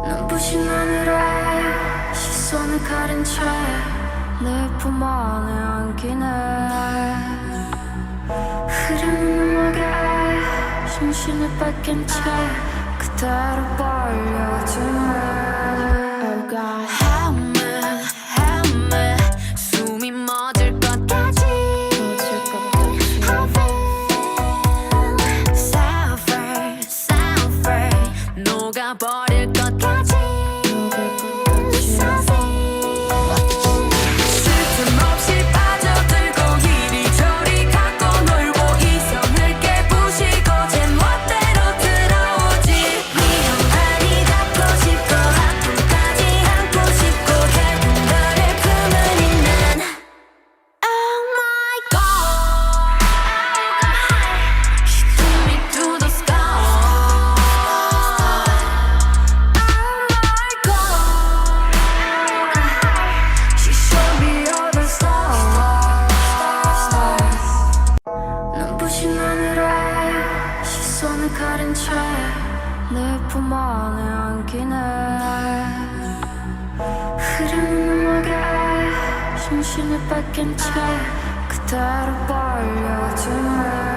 눈부신 하늘에 시선을 가린 채 내 품 안에 안기네. 흐르는 음악에 정신을 뺏긴 채 그대로 벌려주네. Oh God, help me, 숨이 멎을 것까지. I feel so free, 녹아버릴 것까지. 시선을 가린 채 내 품 안에 안기네. 흐르는 음악에 정신을 뺏긴 채 그대로 벌려주네.